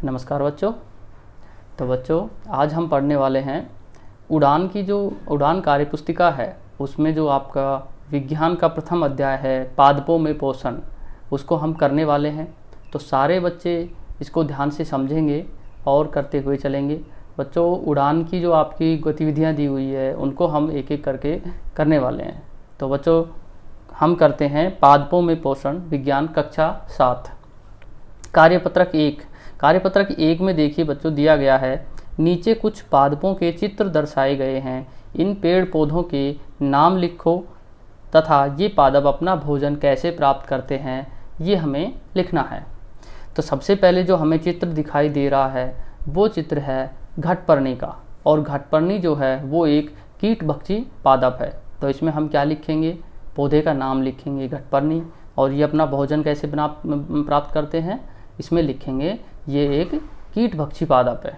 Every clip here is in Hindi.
नमस्कार बच्चों। तो बच्चों आज हम पढ़ने वाले हैं उड़ान की जो उड़ान कार्यपुस्तिका है उसमें जो आपका विज्ञान का प्रथम अध्याय है पादपों में पोषण, उसको हम करने वाले हैं। तो सारे बच्चे इसको ध्यान से समझेंगे और करते हुए चलेंगे। बच्चों उड़ान की जो आपकी गतिविधियां दी हुई है उनको हम एक एक करके करने वाले हैं। तो बच्चों हम करते हैं पादपों में पोषण विज्ञान कक्षा 7 कार्यपत्रक 1। कार्यपत्रक 1 में देखिए बच्चों दिया गया है, नीचे कुछ पादपों के चित्र दर्शाए गए हैं। इन पेड़ पौधों के नाम लिखो तथा ये पादप अपना भोजन कैसे प्राप्त करते हैं ये हमें लिखना है। तो सबसे पहले जो हमें चित्र दिखाई दे रहा है वो चित्र है घटपर्णी का, और घटपर्णी जो है वो एक कीटभक्षी पादप है। तो इसमें हम क्या लिखेंगे, पौधे का नाम लिखेंगे घटपर्णी, और ये अपना भोजन कैसे प्राप्त करते हैं इसमें लिखेंगे ये एक कीटभक्षी पादप है।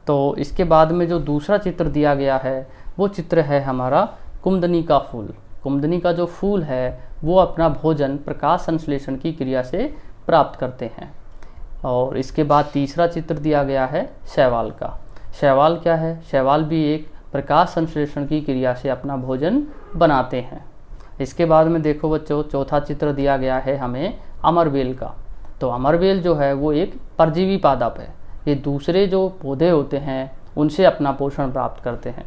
तो इसके बाद में जो दूसरा चित्र दिया गया है वो चित्र है हमारा कुमुदनी का फूल। कुमुदनी का जो फूल है वो अपना भोजन प्रकाश संश्लेषण की क्रिया से प्राप्त करते हैं। और इसके बाद तीसरा चित्र दिया गया है शैवाल का। शैवाल क्या है, शैवाल भी एक प्रकाश संश्लेषण की क्रिया से अपना भोजन बनाते हैं। इसके बाद में देखो बच्चों चौथा चित्र दिया गया है हमें अमरबेल का। तो अमरबेल जो है वो एक परजीवी पादप है, ये दूसरे जो पौधे होते हैं उनसे अपना पोषण प्राप्त करते हैं।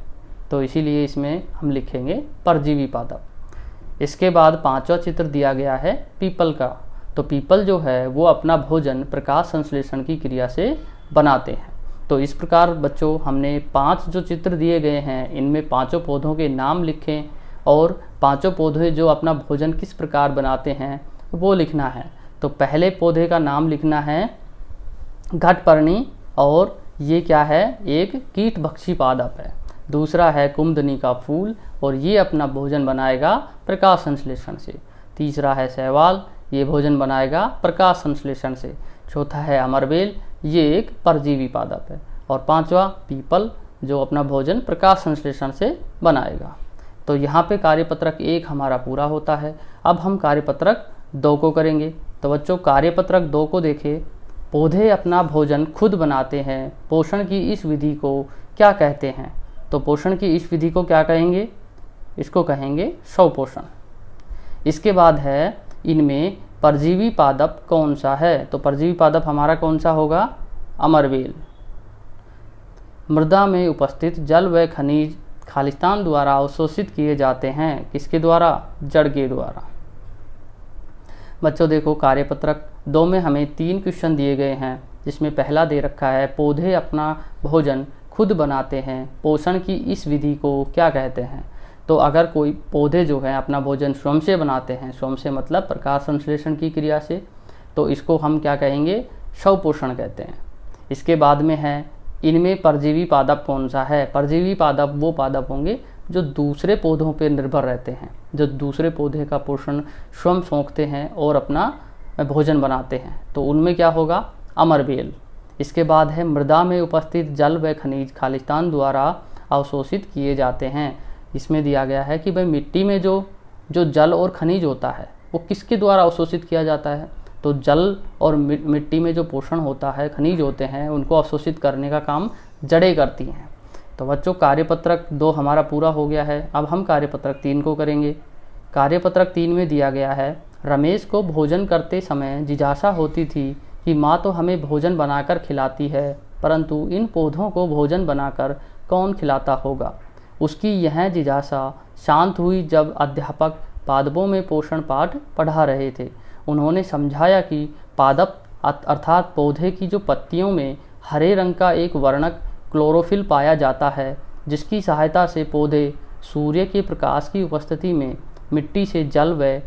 तो इसीलिए इसमें हम लिखेंगे परजीवी पादप। इसके बाद पांचवा चित्र दिया गया है पीपल का। तो पीपल जो है वो अपना भोजन प्रकाश संश्लेषण की क्रिया से बनाते हैं। तो इस प्रकार बच्चों हमने 5 जो चित्र दिए गए हैं इनमें पांचों पौधों के नाम लिखें और पांचों पौधे जो अपना भोजन किस प्रकार बनाते हैं वो लिखना है। तो पहले पौधे का नाम लिखना है घटपर्णी, और ये क्या है एक कीटभक्षी पादप है। दूसरा है कुमुदनी का फूल, और ये अपना भोजन बनाएगा प्रकाश संश्लेषण से। तीसरा है शैवाल, ये भोजन बनाएगा प्रकाश संश्लेषण से। चौथा है अमरबेल, ये एक परजीवी पादप है। और पांचवा पीपल जो अपना भोजन प्रकाश संश्लेषण से बनाएगा। तो यहाँ पे कार्यपत्रक 1 हमारा पूरा होता है। अब हम कार्यपत्रक 2 को करेंगे। तो बच्चों कार्यपत्रक 2 को देखें, पौधे अपना भोजन खुद बनाते हैं, पोषण की इस विधि को क्या कहते हैं। तो पोषण की इस विधि को क्या कहेंगे, इसको कहेंगे स्वपोषण। इसके बाद है इनमें परजीवी पादप कौन सा है। तो परजीवी पादप हमारा कौन सा होगा, अमरबेल। मृदा में उपस्थित जल व खनिज खालिस्तान द्वारा अवशोषित किए जाते हैं, किसके द्वारा, जड़ के द्वारा। बच्चों देखो कार्यपत्रक 2 में हमें 3 क्वेश्चन दिए गए हैं, जिसमें पहला दे रखा है पौधे अपना भोजन खुद बनाते हैं, पोषण की इस विधि को क्या कहते हैं। तो अगर कोई पौधे जो है अपना भोजन स्वयं से बनाते हैं, स्वयं से मतलब प्रकाश संश्लेषण की क्रिया से, तो इसको हम क्या कहेंगे, स्वपोषण कहते हैं। इसके बाद में है इनमें परजीवी पादप कौन सा है। परजीवी पादप वो पादप होंगे जो दूसरे पौधों पर निर्भर रहते हैं, जो दूसरे पौधे का पोषण स्वयं सोखते हैं और अपना भोजन बनाते हैं। तो उनमें क्या होगा, अमरबेल। इसके बाद है मृदा में उपस्थित जल व खनिज खालिस्तान द्वारा अवशोषित किए जाते हैं। इसमें दिया गया है कि भाई मिट्टी में जो जल और खनिज होता है वो किसके द्वारा अवशोषित किया जाता है। तो जल और मिट्टी में जो पोषण होता है, खनिज होते हैं, उनको अवशोषित करने का काम जड़ें करती हैं। तो बच्चों कार्यपत्रक 2 हमारा पूरा हो गया है। अब हम कार्यपत्रक 3 को करेंगे। कार्यपत्रक 3 में दिया गया है, रमेश को भोजन करते समय जिज्ञासा होती थी कि माँ तो हमें भोजन बनाकर खिलाती है, परंतु इन पौधों को भोजन बनाकर कौन खिलाता होगा। उसकी यह जिज्ञासा शांत हुई जब अध्यापक पादपों में पोषण पाठ पढ़ा रहे थे। उन्होंने समझाया कि पादप अर्थात पौधे की जो पत्तियों में हरे रंग का एक वर्णक क्लोरोफिल पाया जाता है, जिसकी सहायता से पौधे सूर्य के प्रकाश की उपस्थिति में मिट्टी से जल व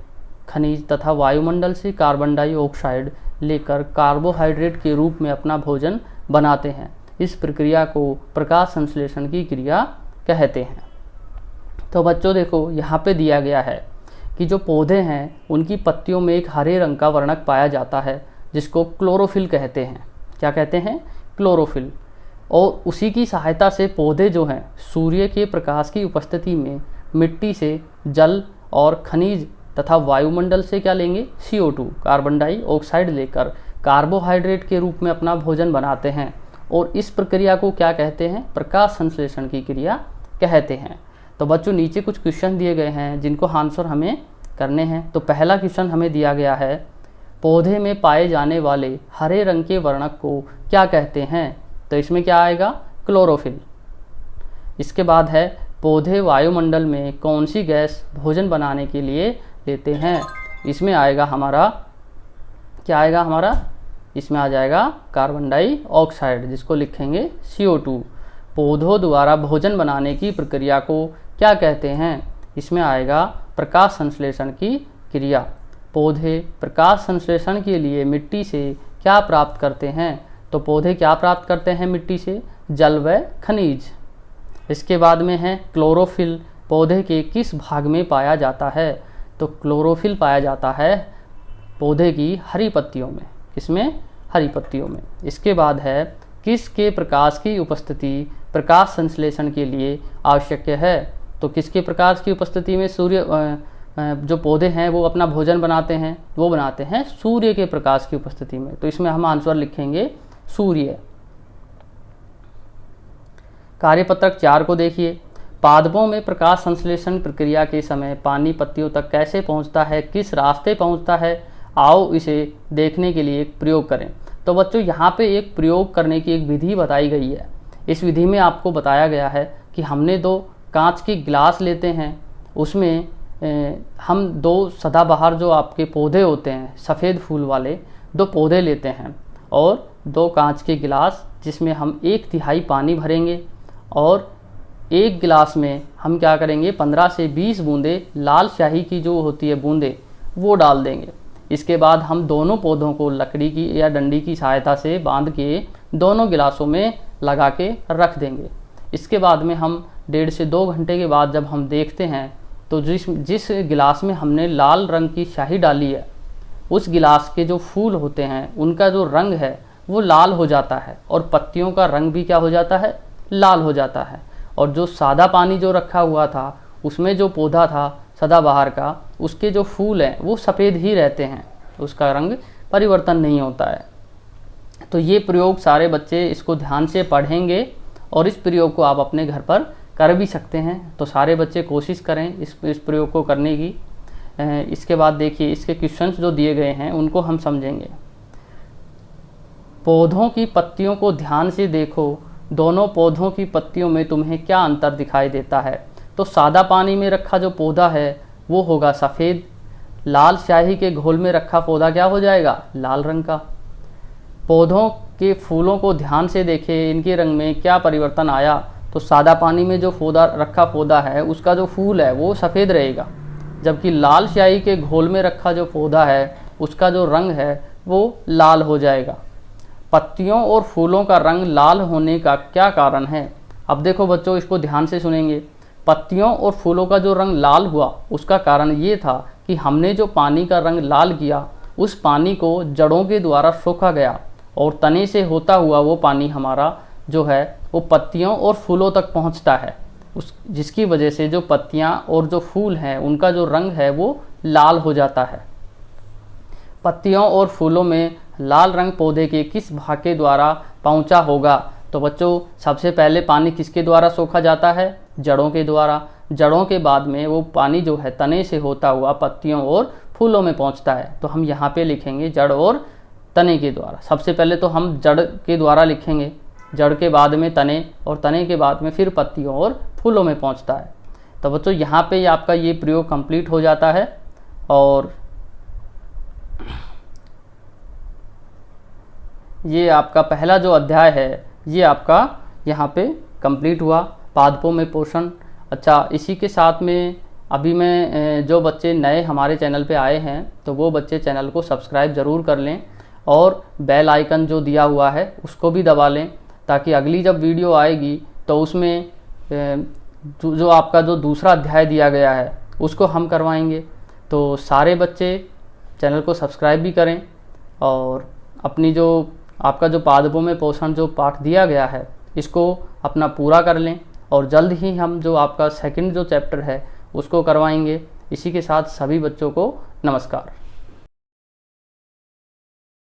खनिज तथा वायुमंडल से कार्बन डाइऑक्साइड लेकर कार्बोहाइड्रेट के रूप में अपना भोजन बनाते हैं। इस प्रक्रिया को प्रकाश संश्लेषण की क्रिया कहते हैं। तो बच्चों देखो यहाँ पे दिया गया है कि जो पौधे हैं उनकी पत्तियों में एक हरे रंग का वर्णक पाया जाता है, जिसको क्लोरोफिल कहते हैं। क्या कहते हैं, क्लोरोफिल। और उसी की सहायता से पौधे जो हैं सूर्य के प्रकाश की उपस्थिति में मिट्टी से जल और खनिज तथा वायुमंडल से क्या लेंगे, CO2 कार्बन डाइऑक्साइड लेकर कार्बोहाइड्रेट के रूप में अपना भोजन बनाते हैं और इस प्रक्रिया को क्या कहते हैं? प्रकाश संश्लेषण की क्रिया कहते हैं। तो बच्चों नीचे कुछ क्वेश्चन दिए गए हैं जिनको आंसर हमें करने हैं। तो पहला क्वेश्चन हमें दिया गया है, पौधे में पाए जाने वाले हरे रंग के वर्णक को क्या कहते हैं? तो इसमें क्या आएगा? क्लोरोफिल। इसके बाद है, पौधे वायुमंडल में कौन सी गैस भोजन बनाने के लिए लेते हैं? इसमें आएगा हमारा, क्या आएगा हमारा? इसमें आ जाएगा कार्बन डाइऑक्साइड, जिसको लिखेंगे CO2। पौधों द्वारा भोजन बनाने की प्रक्रिया को क्या कहते हैं? इसमें आएगा प्रकाश संश्लेषण की क्रिया। पौधे प्रकाश संश्लेषण के लिए मिट्टी से क्या प्राप्त करते हैं? तो पौधे क्या प्राप्त करते हैं मिट्टी से? जल व खनिज। इसके बाद में है, क्लोरोफिल पौधे के किस भाग में पाया जाता है? तो क्लोरोफिल पाया जाता है पौधे की हरी पत्तियों में। किसमें? हरी पत्तियों में। इसके बाद है, किसके प्रकाश की उपस्थिति प्रकाश संश्लेषण के लिए आवश्यक है? तो किसके प्रकाश की उपस्थिति में सूर्य जो पौधे हैं वो अपना भोजन बनाते हैं? वो बनाते हैं सूर्य के प्रकाश की उपस्थिति में। तो इसमें हम आंसर लिखेंगे सूर्य। कार्यपत्रक 4 को देखिए, पादपों में प्रकाश संश्लेषण प्रक्रिया के समय पानी पत्तियों तक कैसे पहुंचता है? किस रास्ते पहुंचता है? आओ इसे देखने के लिए एक प्रयोग करें। तो बच्चों यहाँ पे एक प्रयोग करने की एक विधि बताई गई है। इस विधि में आपको बताया गया है कि हमने 2 कांच के गिलास लेते हैं, उसमें हम 2 सदाबहार जो आपके पौधे होते हैं सफ़ेद फूल वाले 2 पौधे लेते हैं और 2 कांच के गिलास जिसमें हम 1/3 पानी भरेंगे और एक गिलास में हम क्या करेंगे 15 से 20 बूंदे लाल स्याही की जो होती है बूंदे वो डाल देंगे। इसके बाद हम दोनों पौधों को लकड़ी की या डंडी की सहायता से बांध के दोनों गिलासों में लगा के रख देंगे। इसके बाद में हम 1.5 से 2 घंटे के बाद जब हम देखते हैं तो जिस गिलास में हमने लाल रंग की स्याही डाली है उस गिलास के जो फूल होते हैं उनका जो रंग है वो लाल हो जाता है और पत्तियों का रंग भी क्या हो जाता है? लाल हो जाता है। और जो सादा पानी जो रखा हुआ था उसमें जो पौधा था सदाबहार का, उसके जो फूल हैं वो सफ़ेद ही रहते हैं, उसका रंग परिवर्तन नहीं होता है। तो ये प्रयोग सारे बच्चे इसको ध्यान से पढ़ेंगे और इस प्रयोग को आप अपने घर पर कर भी सकते हैं। तो सारे बच्चे कोशिश करें इस प्रयोग को करने की। इसके बाद देखिए इसके क्वेश्चंस जो दिए गए हैं उनको हम समझेंगे। पौधों की पत्तियों को ध्यान से देखो, दोनों पौधों की पत्तियों में तुम्हें क्या अंतर दिखाई देता है? तो सादा पानी में रखा जो पौधा है वो होगा सफ़ेद, लाल स्याही के घोल में रखा पौधा क्या हो जाएगा? लाल रंग का। पौधों के फूलों को ध्यान से देखें, इनके रंग में क्या परिवर्तन आया? तो सादा पानी में जो रखा पौधा है उसका जो फूल है वो सफ़ेद रहेगा, जबकि लाल स्याही के घोल में रखा जो पौधा है उसका जो रंग है वो लाल हो जाएगा। पत्तियों और फूलों का रंग लाल होने का क्या कारण है? अब देखो बच्चों इसको ध्यान से सुनेंगे। पत्तियों और फूलों का जो रंग लाल हुआ उसका कारण ये था कि हमने जो पानी का रंग लाल किया उस पानी को जड़ों के द्वारा सोखा गया और तने से होता हुआ वो पानी हमारा जो है वो पत्तियों और फूलों तक पहुंचता है, जिसकी वजह से जो पत्तियां और जो फूल हैं उनका जो रंग है वो लाल हो जाता है। पत्तियों और फूलों में लाल रंग पौधे के किस भाग के द्वारा पहुंचा होगा? तो बच्चों सबसे पहले पानी किसके द्वारा सोखा जाता है? जड़ों के द्वारा। जड़ों के बाद में वो पानी जो है तने से होता हुआ पत्तियों और फूलों में पहुंचता है। तो हम यहाँ पे लिखेंगे जड़ और तने के द्वारा। सबसे पहले तो हम जड़ के द्वारा लिखेंगे, जड़ के बाद में तने और तने के बाद में फिर पत्तियों और फूलों में पहुंचता है। तो बच्चों यहाँ पे आपका ये प्रयोग कंप्लीट हो जाता है और ये आपका पहला जो अध्याय है ये आपका यहाँ पे कंप्लीट हुआ, पादपों में पोषण। अच्छा, इसी के साथ में अभी मैं जो बच्चे नए हमारे चैनल पे आए हैं तो वो बच्चे चैनल को सब्सक्राइब ज़रूर कर लें और बेल आइकन जो दिया हुआ है उसको भी दबा लें, ताकि अगली जब वीडियो आएगी तो उसमें जो आपका जो दूसरा अध्याय दिया गया है उसको हम करवाएंगे। तो सारे बच्चे चैनल को सब्सक्राइब भी करें और अपनी जो आपका जो पादपों में पोषण जो पाठ दिया गया है इसको अपना पूरा कर लें और जल्द ही हम जो आपका सेकंड जो चैप्टर है उसको करवाएंगे। इसी के साथ सभी बच्चों को नमस्कार।